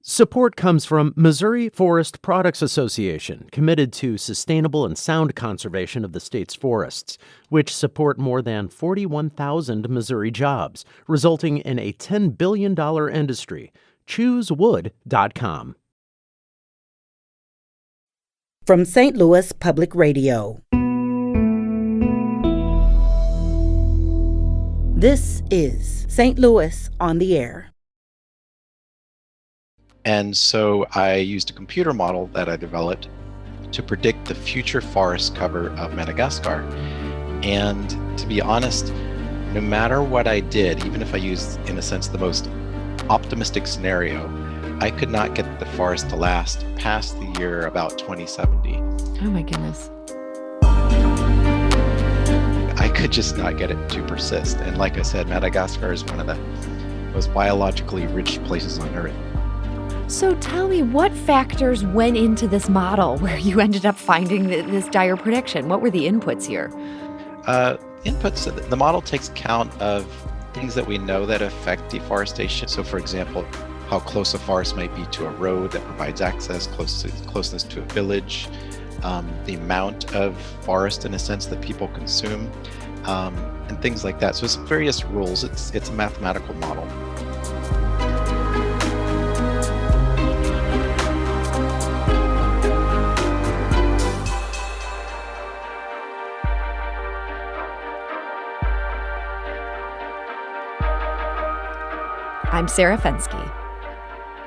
Support comes from Missouri Forest Products Association, committed to sustainable and sound conservation of the state's forests, which support more than 41,000 Missouri jobs, resulting in a $10 billion industry. ChooseWood.com. From St. Louis Public Radio. This is St. Louis on the Air. And so I used a computer model that I developed to predict the future forest cover of Madagascar. And to be honest, no matter what I did, even if I used, in a sense, the most optimistic scenario, I could not get the forest to last past the year about 2070. Oh my goodness. I could just not get it to persist. And like I said, Madagascar is one of the most biologically rich places on Earth. So tell me, what factors went into this model where you ended up finding this dire prediction? What were the inputs here? The model takes account of things that we know that affect deforestation. So for example, how close a forest might be to a road that provides access, closeness to a village, the amount of forest, in a sense, that people consume, and things like that. So it's various rules. It's a mathematical model. I'm Sarah Fensky.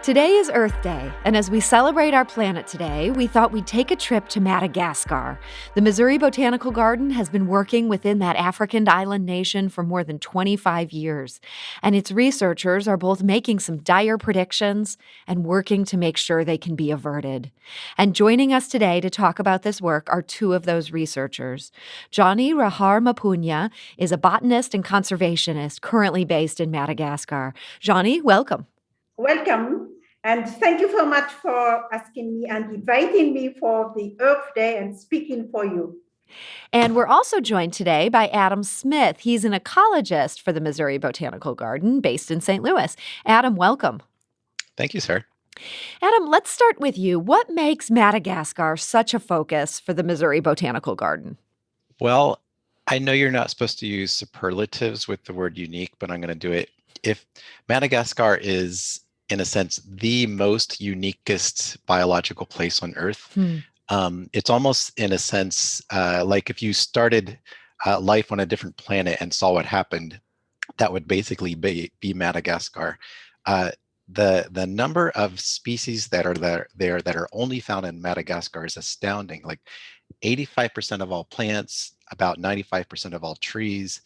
Today is Earth Day, and as we celebrate our planet today, we thought we'd take a trip to Madagascar. The Missouri Botanical Garden has been working within that African island nation for more than 25 years, and its researchers are both making some dire predictions and working to make sure they can be averted. And joining us today to talk about this work are two of those researchers. Jeannie Raharimampionona is a botanist and conservationist currently based in Madagascar. Jeannie, welcome. Welcome. And thank you so much for asking me and inviting me for the Earth Day and speaking for you. And we're also joined today by Adam Smith. He's an ecologist for the Missouri Botanical Garden based in St. Louis. Adam, welcome. Thank you, sir. Adam, let's start with you. What makes Madagascar such a focus for the Missouri Botanical Garden? Well, I know you're not supposed to use superlatives with the word unique, but I'm going to do it. If Madagascar is, in a sense, the most uniquest biological place on Earth. It's almost, in a sense, like if you started life on a different planet and saw what happened, that would basically be Madagascar. The number of species that are there that are only found in Madagascar is astounding. Like 85% of all plants, about 95% of all trees,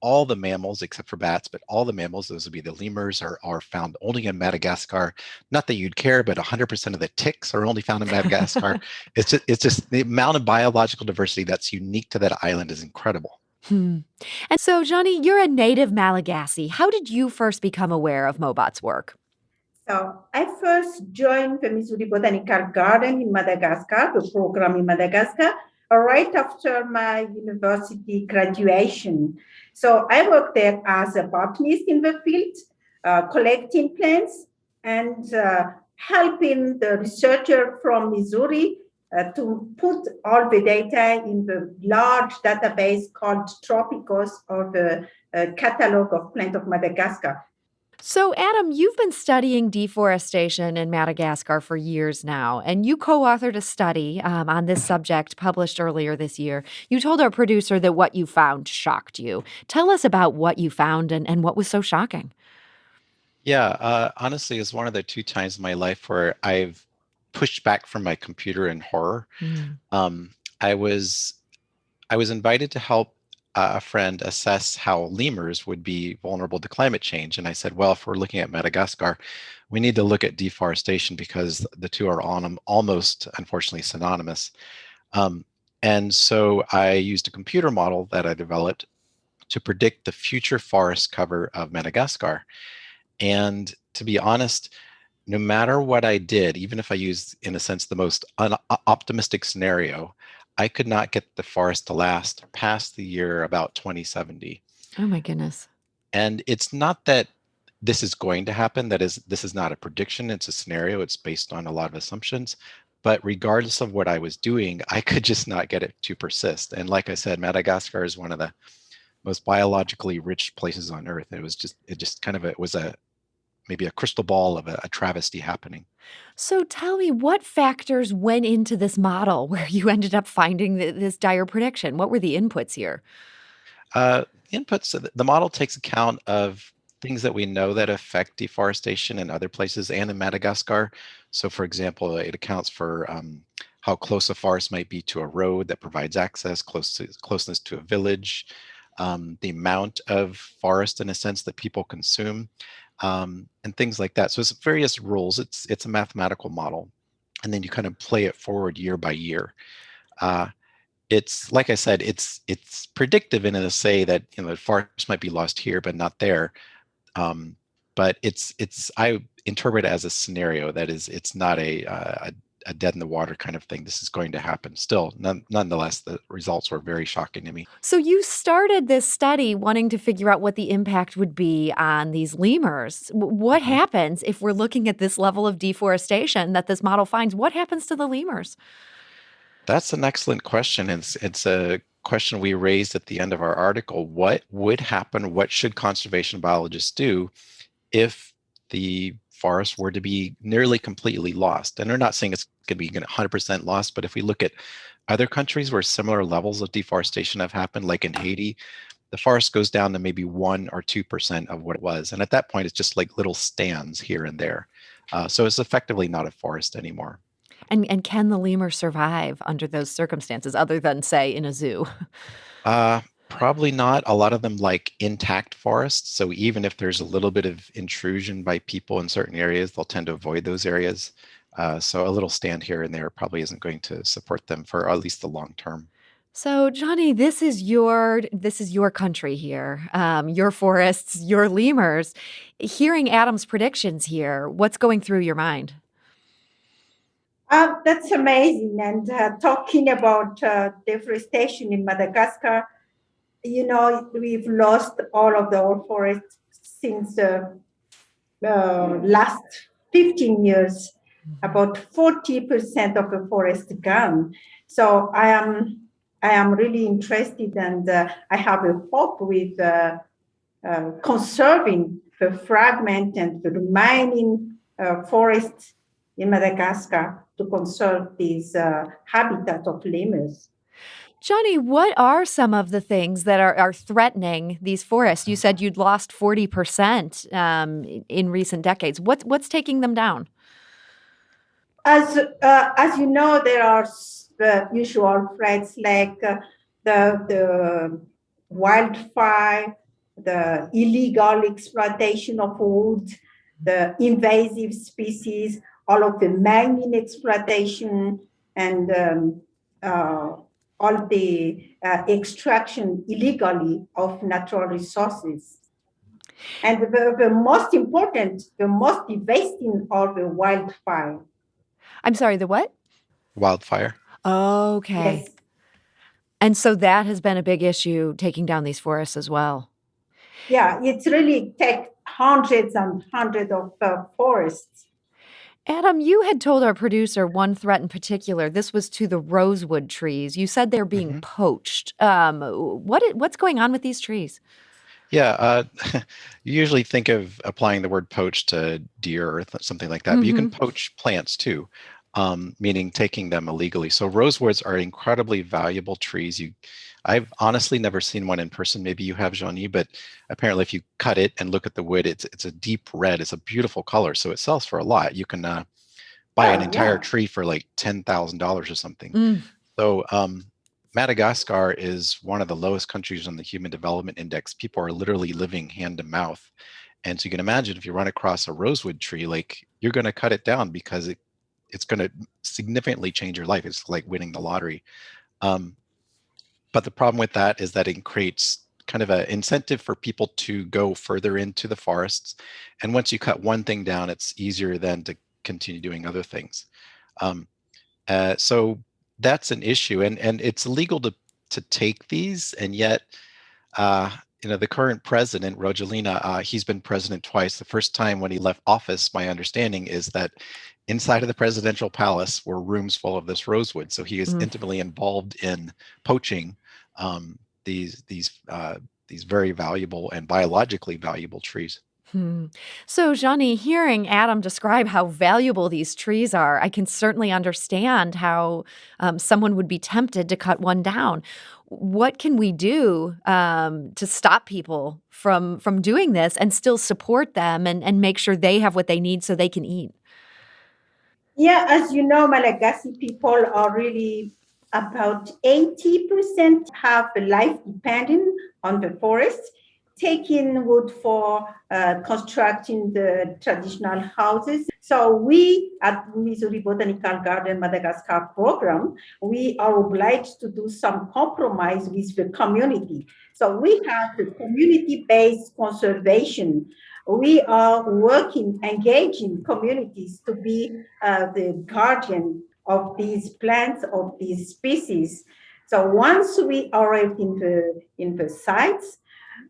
all the mammals except for bats, but all the mammals, those would be the lemurs, are found only in Madagascar. Not that you'd care, but 100% of the ticks are only found in Madagascar. It's just the amount of biological diversity that's unique to that island is incredible. And so, Jeannie, you're a native Malagasy. How did you first become aware of MoBot's work? So I first joined the Missouri Botanical Garden in Madagascar, the program in Madagascar, right after my university graduation. So I worked there as a botanist in the field, collecting plants and helping the researcher from Missouri to put all the data in the large database called Tropicos, or the Catalog of Plants of Madagascar. So, Adam, you've been studying deforestation in Madagascar for years now, and you co-authored a study on this subject published earlier this year. You told our producer that what you found shocked you. Tell us about what you found and what was so shocking. Yeah, honestly, it's one of the two times in my life where I've pushed back from my computer in horror. I was invited to help a friend assess how lemurs would be vulnerable to climate change. And I said, well, if we're looking at Madagascar, we need to look at deforestation because the two are almost, unfortunately, synonymous. And so I used a computer model that I developed to predict the future forest cover of Madagascar. And to be honest, no matter what I did, even if I used, in a sense, the most optimistic scenario, I could not get the forest to last past the year about 2070. Oh my goodness. And it's not that this is going to happen. That is, this is not a prediction, it's a scenario, it's based on a lot of assumptions. But regardless of what I was doing, I could just not get it to persist. And like I said, Madagascar is one of the most biologically rich places on Earth. It was maybe a crystal ball of a travesty happening. So tell me, what factors went into this model where you ended up finding this dire prediction? What were the inputs here? The model takes account of things that we know that affect deforestation in other places and in Madagascar. So for example, it accounts for how close a forest might be to a road that provides access, closeness to a village, the amount of forest in a sense that people consume, and things like that. So it's various rules. It's a mathematical model. And then you kind of play it forward year by year. It's like I said, it's predictive in a say that the forest might be lost here, but not there. But I interpret it as a scenario. That is, it's not a dead in the water kind of thing. This is going to happen. Still, nonetheless, the results were very shocking to me. So you started this study wanting to figure out what the impact would be on these lemurs. What happens if we're looking at this level of deforestation that this model finds? What happens to the lemurs? That's an excellent question. It's a question we raised at the end of our article. What would happen? What should conservation biologists do if the forest were to be nearly completely lost? And we're not saying it's going to be 100% lost, but if we look at other countries where similar levels of deforestation have happened, like in Haiti, the forest goes down to maybe 1 or 2% of what it was. And at that point, it's just like little stands here and there. So it's effectively not a forest anymore. And can the lemur survive under those circumstances, other than, say, in a zoo? Probably not. A lot of them like intact forests. So even if there's a little bit of intrusion by people in certain areas, they'll tend to avoid those areas. So a little stand here and there probably isn't going to support them for at least the long term. So, Jeannie, this is your country here, your forests, your lemurs. Hearing Adam's predictions here, what's going through your mind? That's amazing. And talking about deforestation in Madagascar, we've lost all of the old forests since the last 15 years, about 40% of the forest gone. So I am really interested, and I have a hope with conserving the fragment and the remaining forests in Madagascar to conserve these habitat of lemurs. Jeannie, what are some of the things that are threatening these forests? You said you'd lost 40% in recent decades. What's taking them down? As you know, there are the usual threats like the wildfire, the illegal exploitation of wood, the invasive species, all of the mining exploitation, and all the extraction illegally of natural resources. And the most important, the most devastating are the wildfire. I'm sorry, the what? Wildfire. Okay. Yes. And so that has been a big issue, taking down these forests as well. Yeah, it's really take hundreds and hundreds of forests. Adam, you had told our producer one threat in particular. This was to the rosewood trees. You said they're being poached. What's going on with these trees? Yeah, you usually think of applying the word poach to deer or something like that, but you can poach plants too, meaning taking them illegally. So rosewoods are incredibly valuable trees. I've honestly never seen one in person. Maybe you have, Jeannie, but apparently if you cut it and look at the wood, it's a deep red. It's a beautiful color, so it sells for a lot. You can buy an entire tree for like $10,000 or something. So Madagascar is one of the lowest countries on the Human Development Index. People are literally living hand to mouth. And so you can imagine if you run across a rosewood tree, like you're going to cut it down because it's going to significantly change your life. It's like winning the lottery. But the problem with that is that it creates kind of an incentive for people to go further into the forests. And once you cut one thing down, it's easier then to continue doing other things. So that's an issue. And it's illegal to take these. And yet the current president, Rojalina, he's been president twice. The first time when he left office, my understanding is that inside of the presidential palace were rooms full of this rosewood. So he is intimately involved in poaching these very valuable and biologically valuable trees. So, Jeannie, hearing Adam describe how valuable these trees are, I can certainly understand how someone would be tempted to cut one down. What can we do to stop people from doing this and still support them and make sure they have what they need so they can eat? Yeah, as you know, Malagasy people are really about 80% have a life dependent on the forest, taking wood for constructing the traditional houses. So we at Missouri Botanical Garden Madagascar program, we are obliged to do some compromise with the community. So we have the community-based conservation. We are engaging communities to be the guardian of these plants, of these species. So once we arrive in the sites,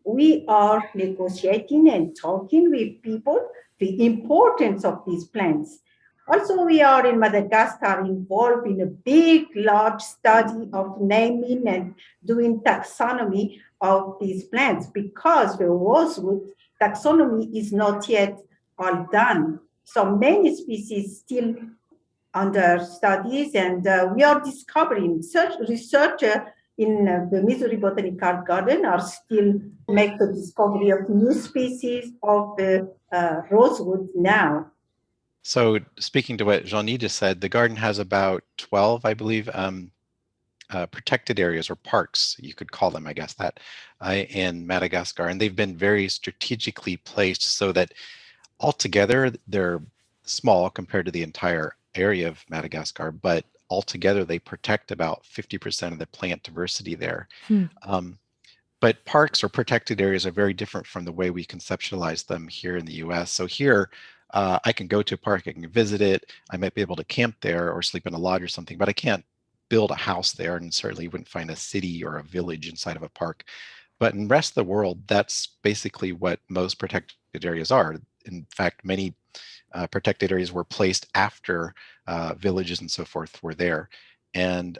we are negotiating and talking with people the importance of these plants. Also, we are in Madagascar involved in a big, large study of naming and doing taxonomy of these plants because the rosewood taxonomy is not yet all done. So many species still under studies, and we are discovering. Researchers in the Missouri Botanical Garden are still make the discovery of new species of the rosewood now. So speaking to what Jeannie just said, the garden has about 12, I believe, protected areas or parks, you could call them, I guess, in Madagascar. And they've been very strategically placed so that altogether they're small compared to the entire area of Madagascar, but altogether they protect about 50% of the plant diversity there. But parks or protected areas are very different from the way we conceptualize them here in the US. So here, I can go to a park, I can visit it, I might be able to camp there or sleep in a lodge or something, but I can't build a house there, and certainly wouldn't find a city or a village inside of a park. But in the rest of the world, that's basically what most protected areas are. In fact, many protected areas were placed after villages and so forth were there. And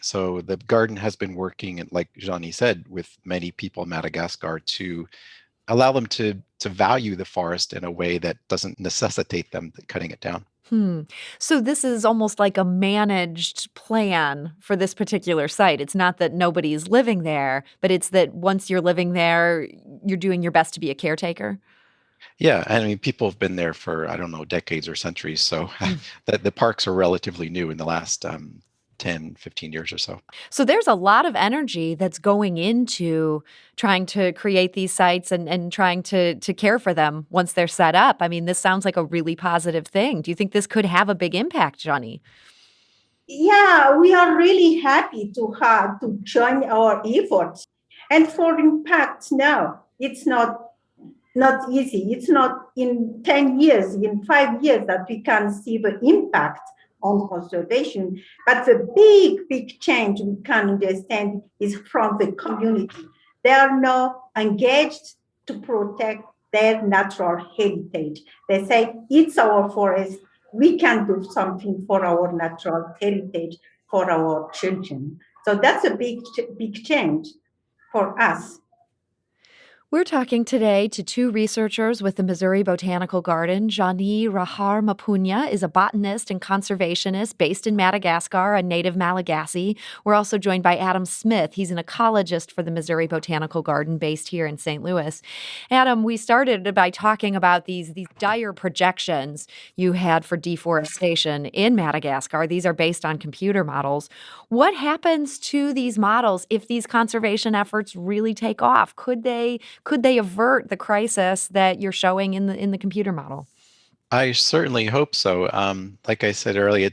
so the garden has been working, like Jeannie said, with many people in Madagascar to allow them to value the forest in a way that doesn't necessitate them cutting it down. So this is almost like a managed plan for this particular site. It's not that nobody's living there, but it's that once you're living there, you're doing your best to be a caretaker. Yeah, I mean, people have been there for, I don't know, decades or centuries. So the parks are relatively new in the last 10, 15 years or so. So there's a lot of energy that's going into trying to create these sites and trying to care for them once they're set up. I mean, this sounds like a really positive thing. Do you think this could have a big impact, Jeannie? Yeah, we are really happy to join our efforts. And for impact now, it's not easy. It's not in 10 years, in 5 years that we can see the impact on conservation. But the big change we can understand is from the community. They are now engaged to protect their natural heritage. They say, it's our forest. We can do something for our natural heritage, for our children. So that's a big change for us. We're talking today to two researchers with the Missouri Botanical Garden. Jeannie Raharimampionona is a botanist and conservationist based in Madagascar, a native Malagasy. We're also joined by Adam Smith. He's an ecologist for the Missouri Botanical Garden based here in St. Louis. Adam, we started by talking about these dire projections you had for deforestation in Madagascar. These are based on computer models. What happens to these models if these conservation efforts really take off? Could they avert the crisis that you're showing in the computer model? I certainly hope so. Like I said earlier,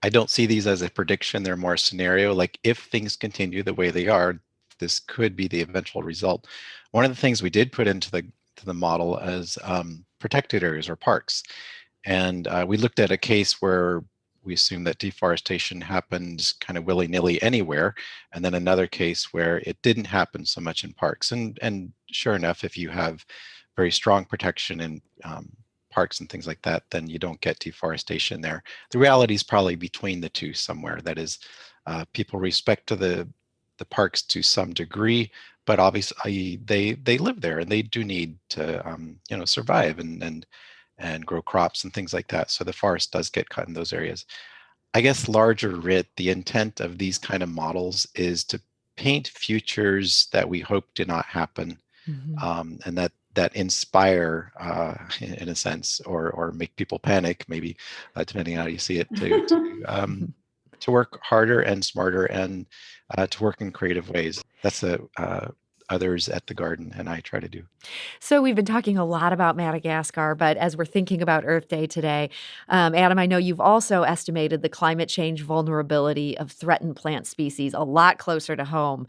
I don't see these as a prediction. They're more a scenario. Like if things continue the way they are, this could be the eventual result. One of the things we did put into the model is protected areas or parks. And we looked at a case where we assume that deforestation happened kind of willy-nilly anywhere, and then another case where it didn't happen so much in parks. And sure enough, if you have very strong protection in parks and things like that, then you don't get deforestation there. The reality is probably between the two somewhere. That is, people respect to the parks to some degree, but obviously they live there and they do need to survive and grow crops and things like that. So the forest does get cut in those areas. I guess larger writ, the intent of these kind of models is to paint futures that we hope do not happen, and that inspire, in a sense, or make people panic, maybe, depending on how you see it, to work harder and smarter and to work in creative ways. That's others at the garden and I try to do. So we've been talking a lot about Madagascar, but as we're thinking about Earth Day today, Adam, I know you've also estimated the climate change vulnerability of threatened plant species a lot closer to home.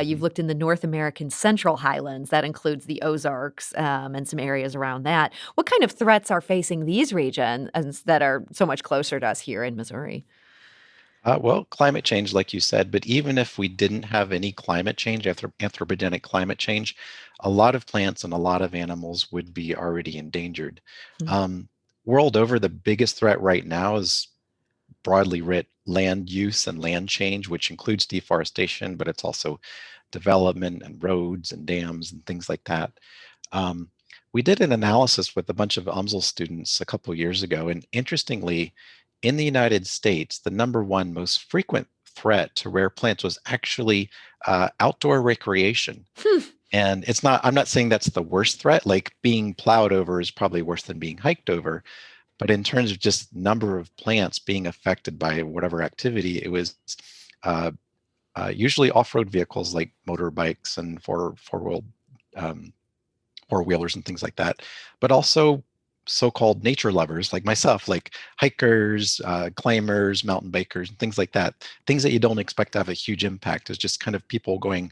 You've looked in the North American Central Highlands. That includes the Ozarks and some areas around that. What kind of threats are facing these regions that are so much closer to us here in Missouri? Well, climate change, like you said, but even if we didn't have any climate change, anthropogenic climate change, a lot of plants and a lot of animals would be already endangered. World over, the biggest threat right now is broadly writ land use and land change, which includes deforestation, but it's also development and roads and dams and things like that. We did an analysis with a bunch of UMSL students a couple of years ago, and interestingly, in the United States, the number one most frequent threat to rare plants was actually outdoor recreation. And I'm not saying that's the worst threat, like being plowed over is probably worse than being hiked over. But in terms of just number of plants being affected by whatever activity, it was usually off-road vehicles like motorbikes and four-wheelers and things like that, but also so-called nature lovers like myself, like hikers, climbers, mountain bikers, and things like that. Things that you don't expect to have a huge impact is just kind of people going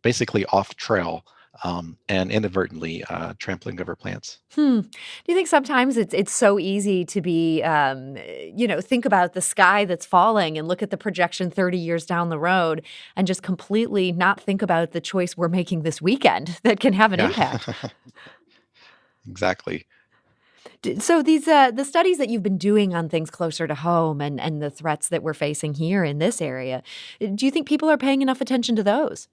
basically off trail and inadvertently trampling over plants. Do you think sometimes it's so easy to be, think about the sky that's falling and look at the projection 30 years down the road and just completely not think about the choice we're making this weekend that can have an impact? Exactly. So these the studies that you've been doing on things closer to home and the threats that we're facing here in this area, do you think people are paying enough attention to those?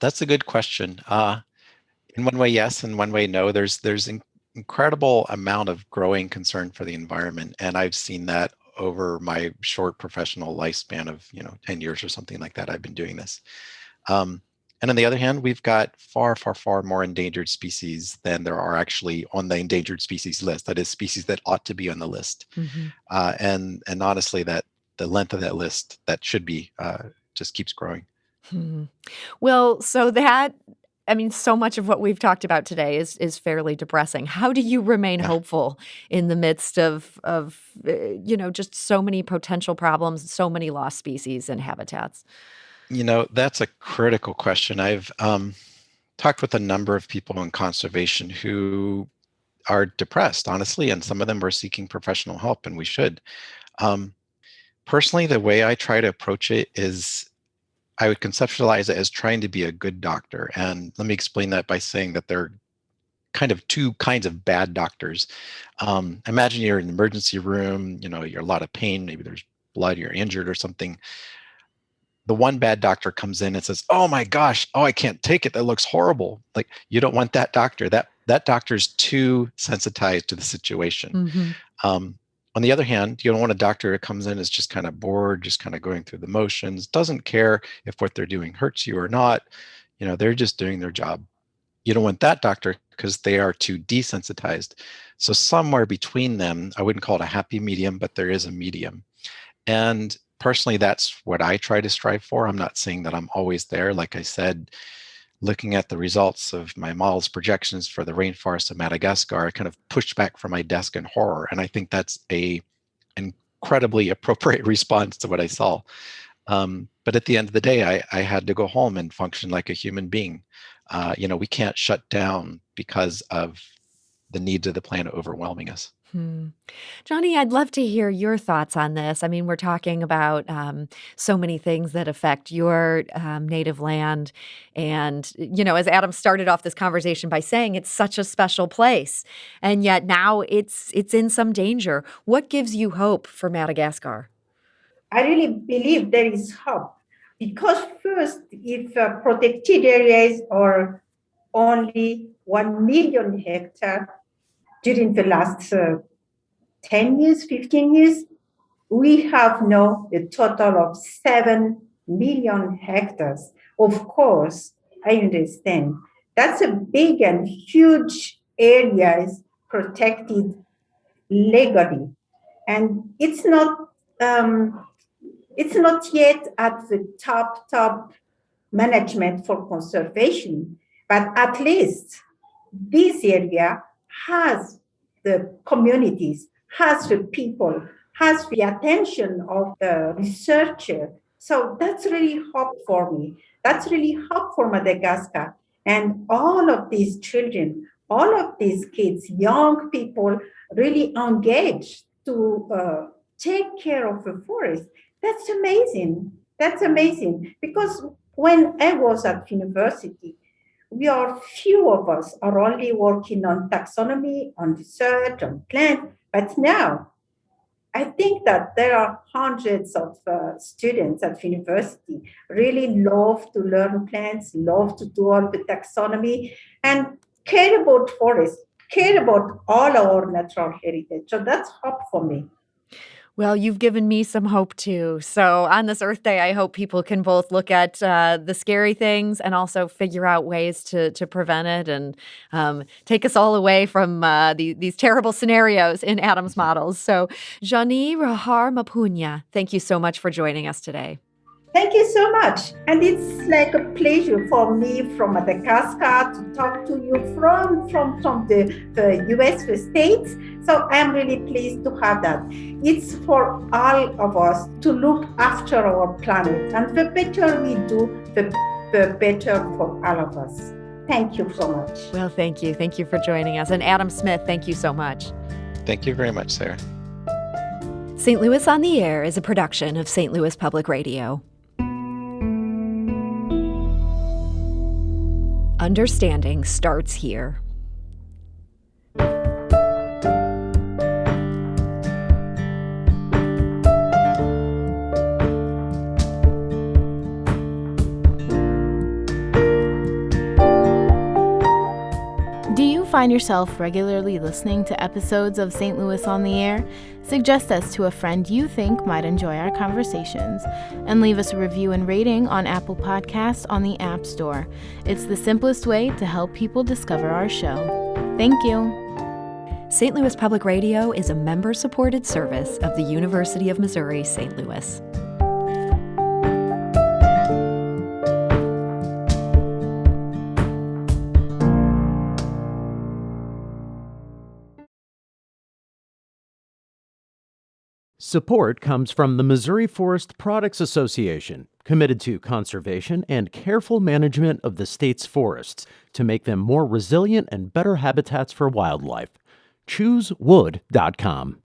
That's a good question. In one way, yes. In one way, no. There's incredible amount of growing concern for the environment, and I've seen that over my short professional lifespan of 10 years or something like that. I've been doing this. And on the other hand, we've got far, far, far more endangered species than there are actually on the endangered species list. That is, species that ought to be on the list. And honestly, that the length of that list that should be just keeps growing. Well, so so much of what we've talked about today is fairly depressing. How do you remain hopeful in the midst of just so many potential problems, so many lost species and habitats? That's a critical question. I've talked with a number of people in conservation who are depressed, honestly, and some of them are seeking professional help, and we should. Personally, the way I try to approach it is I would conceptualize it as trying to be a good doctor. And let me explain that by saying that there are kind of two kinds of bad doctors. Imagine you're in an emergency room, you're a lot of pain, maybe there's blood, you're injured or something. The one bad doctor comes in and says, "Oh my gosh, I can't take it. That looks horrible." Like, you don't want that doctor. That doctor's too sensitized to the situation. On the other hand, you don't want a doctor who comes in is just kind of bored, just kind of going through the motions, doesn't care if what they're doing hurts you or not. They're just doing their job. You don't want that doctor because they are too desensitized. So somewhere between them, I wouldn't call it a happy medium, but there is a medium. And personally, that's what I try to strive for. I'm not saying that I'm always there. Like I said, looking at the results of my model's projections for the rainforest of Madagascar, I kind of pushed back from my desk in horror. And I think that's an incredibly appropriate response to what I saw. But at the end of the day, I had to go home and function like a human being. We can't shut down because of the needs of the planet overwhelming us. Johnny, I'd love to hear your thoughts on this. I mean, we're talking about so many things that affect your native land. And, as Adam started off this conversation by saying, it's such a special place. And yet now it's in some danger. What gives you hope for Madagascar? I really believe there is hope because first, if protected areas are only 1 million hectares during the last 10 years, 15 years, we have now a total of 7 million hectares. Of course, I understand. That's a big and huge areas protected legally. And it's not yet at the top management for conservation, but at least this area has the communities, has the people, has the attention of the researcher. So that's really hope for me. That's really hope for Madagascar. And all of these children, all of these kids, young people really engaged to take care of the forest. That's amazing. That's amazing. Because when I was at university, few of us are only working on taxonomy, on research, on plant. But now, I think that there are hundreds of students at university really love to learn plants, love to do all the taxonomy, and care about forests, care about all our natural heritage. So that's hope for me. Well, you've given me some hope too. So on this Earth Day, I hope people can both look at the scary things and also figure out ways to prevent it and take us all away from these terrible scenarios in Adam's models. So Jeannie Raharimampionona, thank you so much for joining us today. Thank you so much. And it's like a pleasure for me from Madagascar to talk to you from the US, the States. So I'm really pleased to have that. It's for all of us to look after our planet. And the better we do, the better for all of us. Thank you so much. Well, thank you. Thank you for joining us. And Adam Smith, thank you so much. Thank you very much, Sarah. St. Louis on the Air is a production of St. Louis Public Radio. Understanding starts here. Do you find yourself regularly listening to episodes of St. Louis on the Air? Suggest us to a friend you think might enjoy our conversations, and leave us a review and rating on Apple Podcasts on the App Store. It's the simplest way to help people discover our show. Thank you. St. Louis Public Radio is a member-supported service of the University of Missouri, St. Louis. Support comes from the Missouri Forest Products Association, committed to conservation and careful management of the state's forests to make them more resilient and better habitats for wildlife. ChooseWood.com.